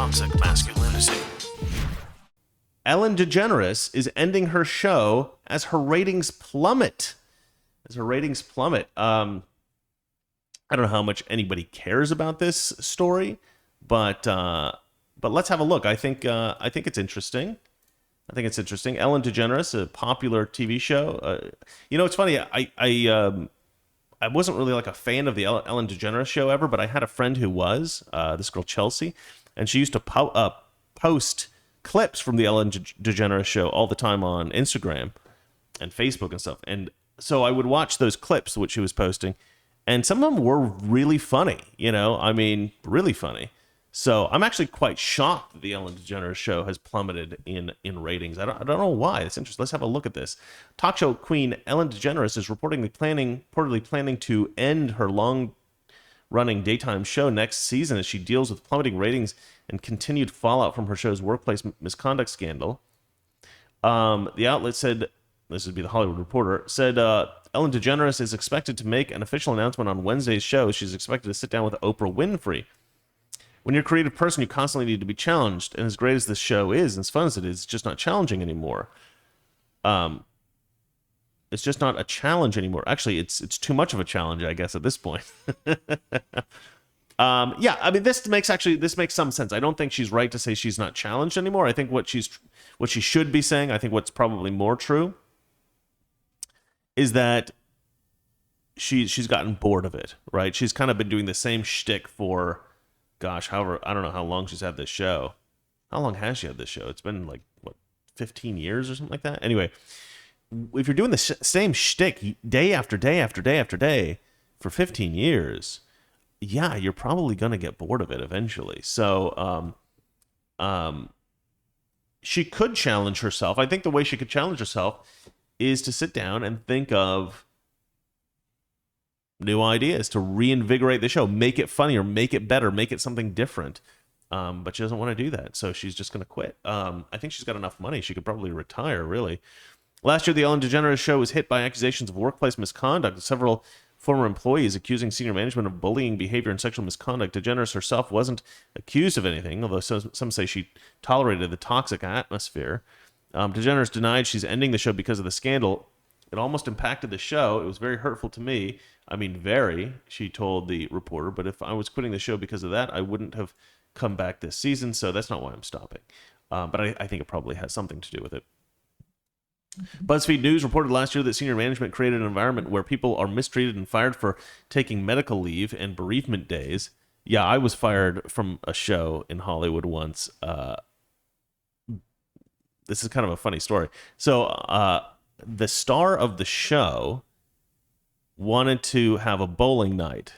toxic masculinity. Ellen DeGeneres is ending her show as her ratings plummet. I don't know how much anybody cares about this story, but let's have a look. I think it's interesting. Ellen DeGeneres, a popular TV show. It's funny. I wasn't really like a fan of the Ellen DeGeneres show ever, but I had a friend who was, this girl Chelsea, and she used to post clips from the Ellen DeGeneres show all the time on Instagram and Facebook and stuff. And so I would watch those clips which she was posting, and some of them were really funny, really funny. So I'm actually quite shocked that the Ellen DeGeneres show has plummeted in ratings. I don't know why. It's interesting. Let's have a look at this. Talk show queen Ellen DeGeneres is reportedly planning to end her long-running daytime show next season as she deals with plummeting ratings and continued fallout from her show's workplace misconduct scandal. The outlet said, this would be the Hollywood Reporter, said Ellen DeGeneres is expected to make an official announcement on Wednesday's show. She's expected to sit down with Oprah Winfrey. When you're a creative person, you constantly need to be challenged. And as great as this show is, and as fun as it is, it's just not challenging anymore. It's just not a challenge anymore. Actually, it's too much of a challenge, I guess, at this point. This makes some sense. I don't think she's right to say she's not challenged anymore. I think what she should be saying, I think what's probably more true, is that she's gotten bored of it, right? She's kind of been doing the same shtick for, gosh, however, I don't know how long she's had this show. How long has she had this show? It's been 15 years or something like that? Anyway, if you're doing the same shtick day after day after day after day for 15 years, yeah, you're probably going to get bored of it eventually. So she could challenge herself. I think the way she could challenge herself is to sit down and think of new ideas to reinvigorate the show, make it funnier, make it better, make it something different. But she doesn't want to do that, so she's just going to quit. I think she's got enough money. She could probably retire, really. Last year, the Ellen DeGeneres show was hit by accusations of workplace misconduct, with several former employees accusing senior management of bullying behavior and sexual misconduct. DeGeneres herself wasn't accused of anything, although some say she tolerated the toxic atmosphere. DeGeneres denied she's ending the show because of the scandal. It almost impacted the show. It was very hurtful to me. I mean, very, she told the reporter. But if I was quitting the show because of that, I wouldn't have come back this season. So that's not why I'm stopping. But I think it probably has something to do with it. BuzzFeed News reported last year that senior management created an environment where people are mistreated and fired for taking medical leave and bereavement days. Yeah, I was fired from a show in Hollywood once. This is kind of a funny story. So the star of the show wanted to have a bowling night.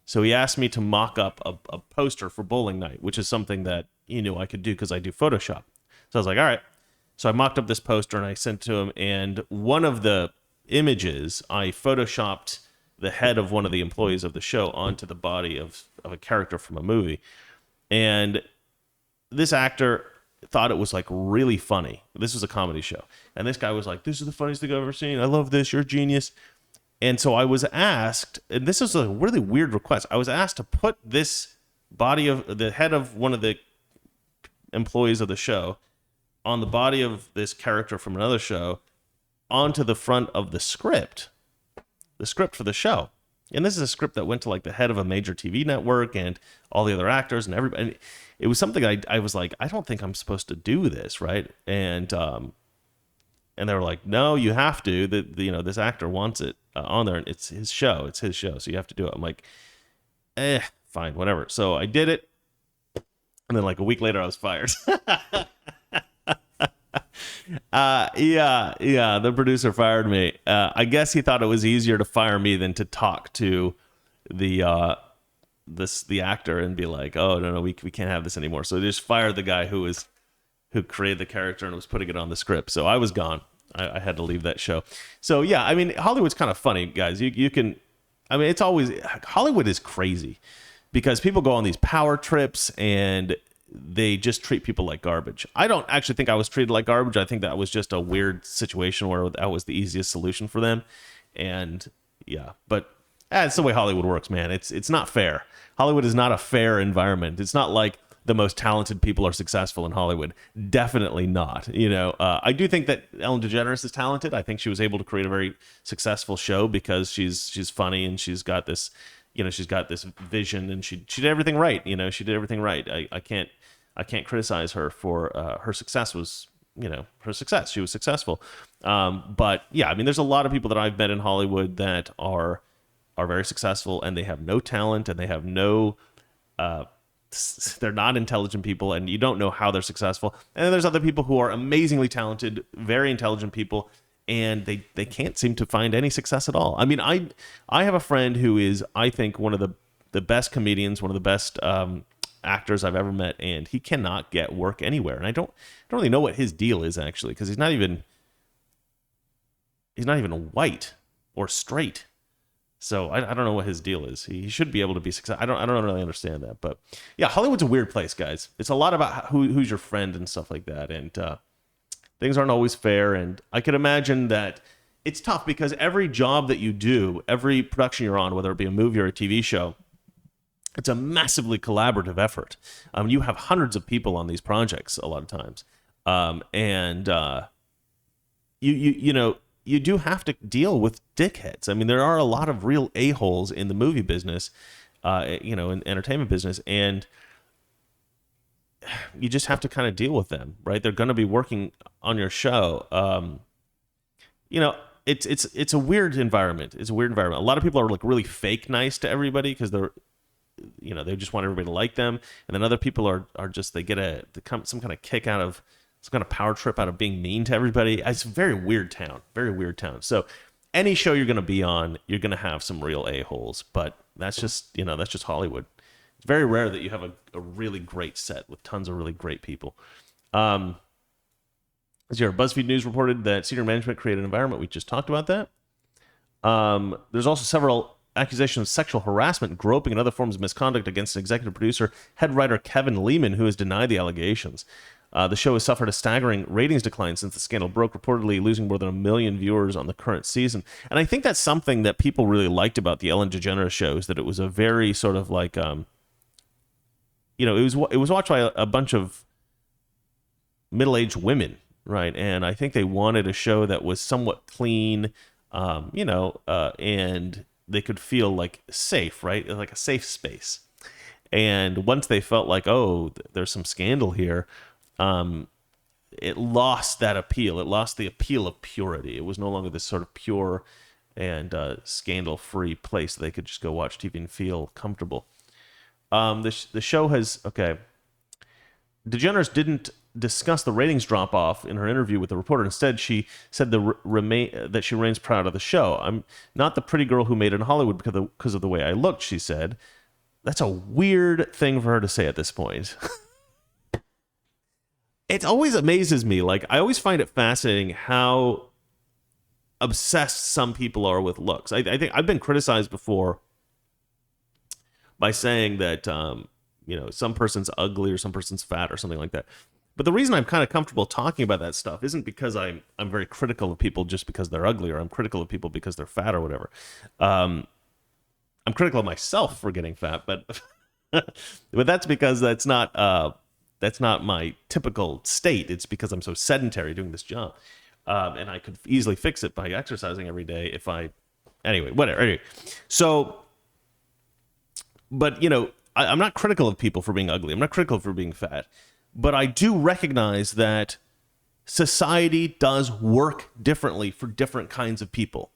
So he asked me to mock up a poster for bowling night, which is something that he knew I could do because I do Photoshop. So I was like, all right. So I mocked up this poster and I sent it to him. And one of the images, I Photoshopped the head of one of the employees of the show onto the body of a character from a movie. And this actor thought it was really funny. This was a comedy show. And this guy was like, this is the funniest thing I've ever seen. I love this. You're a genius. And so I was asked, and this was a really weird request. I was asked to put this body of the head of one of the employees of the show on the body of this character from another show onto the front of the script for the show. And this is a script that went to the head of a major TV network and all the other actors and everybody. And it was something I was like, I don't think I'm supposed to do this, right? And they were like, no, you have to. This actor wants it on there, and it's his show, so you have to do it. I'm like, fine, whatever. So I did it, and then a week later, I was fired. The producer fired me. I guess he thought it was easier to fire me than to talk to the actor and be like, oh no, we can't have this anymore. So they just fired the guy who created the character and was putting it on the script. So I was gone. I had to leave that show. So yeah, I mean, Hollywood's kind of funny, guys. You can, I mean, it's always, Hollywood is crazy because people go on these power trips and they just treat people like garbage. I don't actually think I was treated like garbage. I think that was just a weird situation where that was the easiest solution for them. And yeah, but it's the way Hollywood works, man. It's not fair. Hollywood is not a fair environment. It's not like the most talented people are successful in Hollywood. Definitely not. I do think that Ellen DeGeneres is talented. I think she was able to create a very successful show because she's funny and she's got this, she's got this vision, and she did everything right. She did everything right. I can't criticize her for her success was, her success. She was successful. But yeah, I mean, there's a lot of people that I've met in Hollywood that are very successful, and they have no talent, and they have no, they're not intelligent people, and you don't know how they're successful. And then there's other people who are amazingly talented, very intelligent people, and they can't seem to find any success at all. I mean, I have a friend who is, I think, one of the best comedians, one of the best actors I've ever met, and he cannot get work anywhere. And I don't really know what his deal is, actually, because he's not even white or straight. So I don't know what his deal is. He should be able to be successful. I don't really understand that. But yeah, Hollywood's a weird place, guys. It's a lot about who's your friend and stuff like that. And things aren't always fair. And I can imagine that it's tough because every job that you do, every production you're on, whether it be a movie or a TV show, it's a massively collaborative effort. You have hundreds of people on these projects a lot of times. You do have to deal with dickheads. I mean, there are a lot of real a-holes in the movie business, in entertainment business, and you just have to kind of deal with them, right? They're going to be working on your show. It's a weird environment. It's a weird environment. A lot of people are like really fake nice to everybody because they just want everybody to like them, and then other people are just they get some kind of kick out of. Some kind of power trip out of being mean to everybody. It's a very weird town. Very weird town. So any show you're going to be on, you're going to have some real a-holes. But that's just Hollywood. It's very rare that you have a really great set with tons of really great people. As your BuzzFeed News reported that senior management created an environment. We just talked about that. There's also several accusations of sexual harassment, groping, and other forms of misconduct against an executive producer, head writer Kevin Lehman, who has denied the allegations. The show has suffered a staggering ratings decline since the scandal broke, reportedly losing more than 1 million viewers on the current season. And I think that's something that people really liked about the Ellen DeGeneres show, is that it was a very sort of like, it was watched by a bunch of middle-aged women, right? And I think they wanted a show that was somewhat clean, and they could feel like safe, right? Like a safe space. And once they felt like, oh, there's some scandal here, it lost that appeal. It lost the appeal of purity. It was no longer this sort of pure and scandal-free place that they could just go watch TV and feel comfortable. The show has... Okay. DeGeneres didn't discuss the ratings drop-off in her interview with the reporter. Instead, she said that she remains proud of the show. I'm not the pretty girl who made it in Hollywood because of the way I looked, she said. That's a weird thing for her to say at this point. It always amazes me. Like, I always find it fascinating how obsessed some people are with looks. I think I've been criticized before by saying that, some person's ugly or some person's fat or something like that. But the reason I'm kind of comfortable talking about that stuff isn't because I'm very critical of people just because they're ugly, or I'm critical of people because they're fat or whatever. I'm critical of myself for getting fat, but but that's because that's not my typical state. It's because I'm so sedentary doing this job. And I could easily fix it by exercising every day anyway, whatever. Anyway, so, but, I'm not critical of people for being ugly. I'm not critical for being fat. But I do recognize that society does work differently for different kinds of people,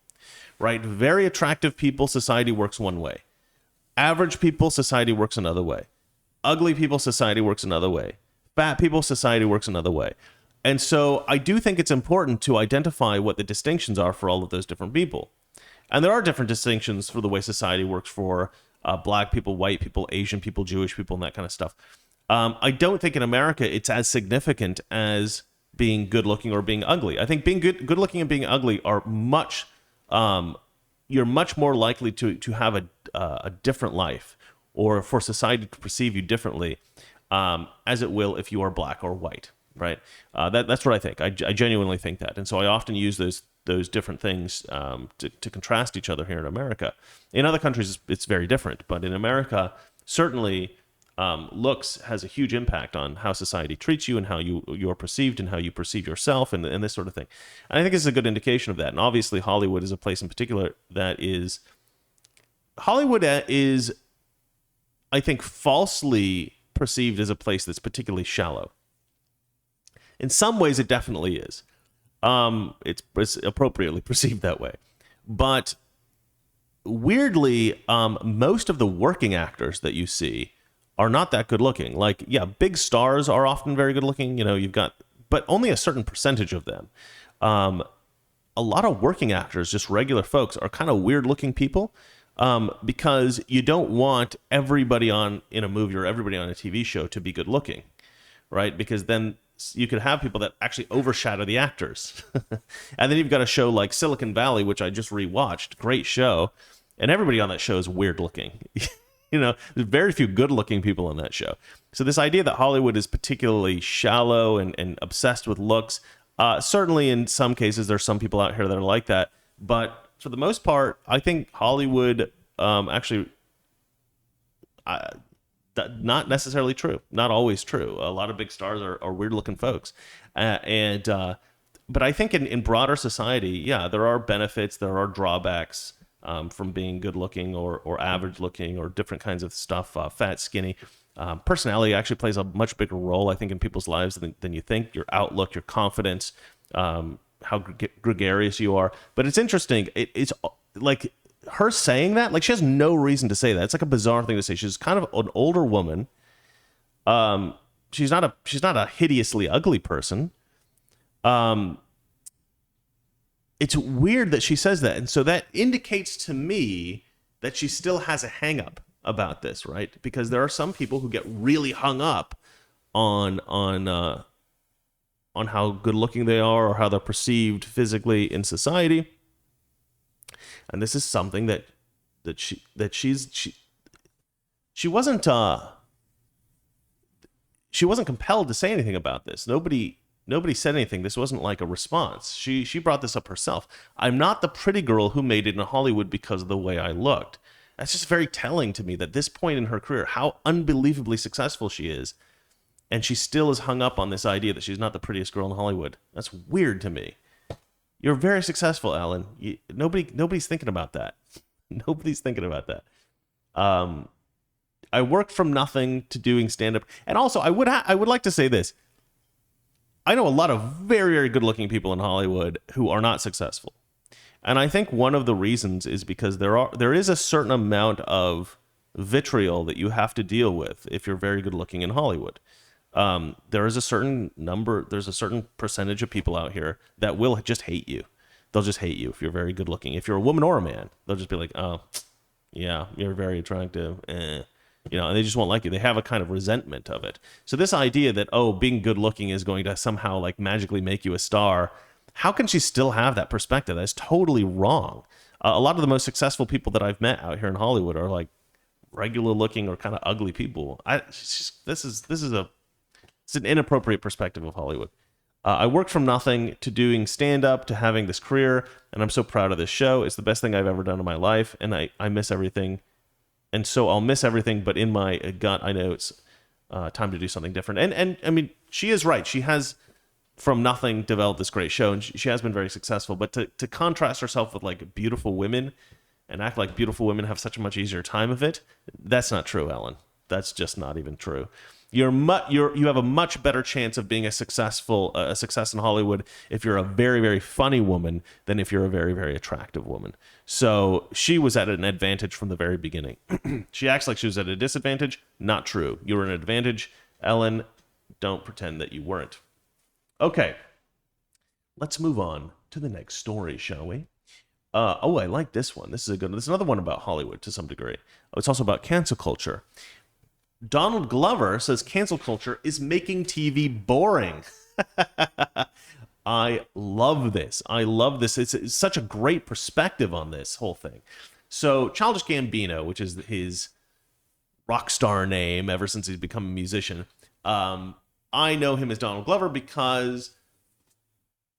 right? Very attractive people, society works one way. Average people, society works another way. Ugly people, society works another way. Fat people, society works another way. And so I do think it's important to identify what the distinctions are for all of those different people. And there are different distinctions for the way society works for black people, white people, Asian people, Jewish people, and that kind of stuff. I don't think in America it's as significant as being good looking or being ugly. I think being good looking and being ugly are much, you're much more likely to have a different life, or for society to perceive you differently, as it will if you are black or white, right? That's what I think. I genuinely think that. And so I often use those different things to contrast each other here in America. In other countries, it's very different. But in America, certainly, looks has a huge impact on how society treats you and how you're perceived and how you perceive yourself and this sort of thing. And I think this is a good indication of that. And obviously, Hollywood is a place in particular that is Hollywood is, I think, falsely perceived as a place that's particularly shallow. In some ways, it definitely is. It's appropriately perceived that way. But weirdly, most of the working actors that you see are not that good looking. Like, yeah, big stars are often very good looking. You know, you've got, but only a certain percentage of them. A lot of working actors, just regular folks, are kind of weird looking people. Because you don't want everybody in a movie or everybody on a TV show to be good looking, right? Because then you could have people that actually overshadow the actors. And then you've got a show like Silicon Valley, which I just rewatched, great show, and everybody on that show is weird looking. You know, there's very few good looking people on that show. So this idea that Hollywood is particularly shallow and obsessed with looks, certainly in some cases there's some people out here that are like that, but for the most part, I think Hollywood actually not necessarily true, not always true. A lot of big stars are weird-looking folks, but I think in broader society, yeah, there are benefits, there are drawbacks from being good-looking or average-looking or different kinds of stuff. Fat, skinny, personality actually plays a much bigger role, I think, in people's lives than you think. Your outlook, your confidence. How gregarious you are. But it's interesting. It's like her saying that, like she has no reason to say that. It's like a bizarre thing to say. She's kind of an older woman. She's not a hideously ugly person. It's weird that she says that. And so that indicates to me that she still has a hang up about this, right? Because there are some people who get really hung up on how good looking they are or how they're perceived physically in society. And this is something that she wasn't compelled to say anything about this. Nobody said anything. This wasn't like a response. She brought this up herself. I'm not the pretty girl who made it in Hollywood because of the way I looked. That's just very telling to me that this point in her career, how unbelievably successful she is, and she still is hung up on this idea that she's not the prettiest girl in Hollywood. That's weird to me. You're very successful, Ellen. Nobody's thinking about that. Nobody's thinking about that. I worked from nothing to doing stand-up. And also, I would like to say this. I know a lot of very, very good-looking people in Hollywood who are not successful. And I think one of the reasons is because there is a certain amount of vitriol that you have to deal with if you're very good-looking in Hollywood. There's a certain percentage of people out here that will just hate you. They'll just hate you if you're very good looking. If you're a woman or a man, they'll just be like, oh, yeah, you're very attractive. And they just won't like you. They have a kind of resentment of it. So this idea that, oh, being good looking is going to somehow like magically make you a star. How can she still have that perspective? That's totally wrong. A lot of the most successful people that I've met out here in Hollywood are like regular looking or kind of ugly people. This is an inappropriate perspective of Hollywood. I worked from nothing to doing stand-up to having this career, and I'm so proud of this show. It's the best thing I've ever done in my life, and I miss everything. And so I'll miss everything, but in my gut, I know it's time to do something different. And I mean, she is right. She has, from nothing, developed this great show, and she has been very successful. But to contrast herself with like beautiful women and act like beautiful women have such a much easier time of it, that's not true, Ellen. That's just not even true. You have a much better chance of being a success in Hollywood if you're a very, very funny woman than if you're a very, very attractive woman. So she was at an advantage from the very beginning. She acts like she was at a disadvantage. Not true. You were an advantage. Ellen, don't pretend that you weren't. Okay. Let's move on to the next story, shall we? I like this one. This is a good one. This is another one about Hollywood to some degree. It's also about cancel culture. Donald Glover says cancel culture is making TV boring. I love this. It's such a great perspective on this whole thing. So Childish Gambino, which is his rock star name ever since he's become a musician, I know him as Donald Glover because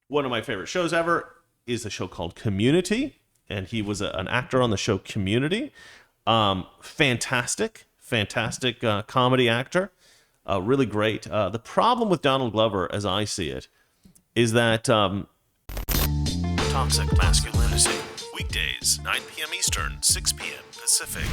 one of my favorite shows ever is a show called Community, and he was an actor on the show Community. Fantastic fantastic comedy actor, really great. The problem with Donald Glover, as I see it, is that toxic masculinity. Weekdays, 9 p.m. Eastern, 6 p.m. Pacific.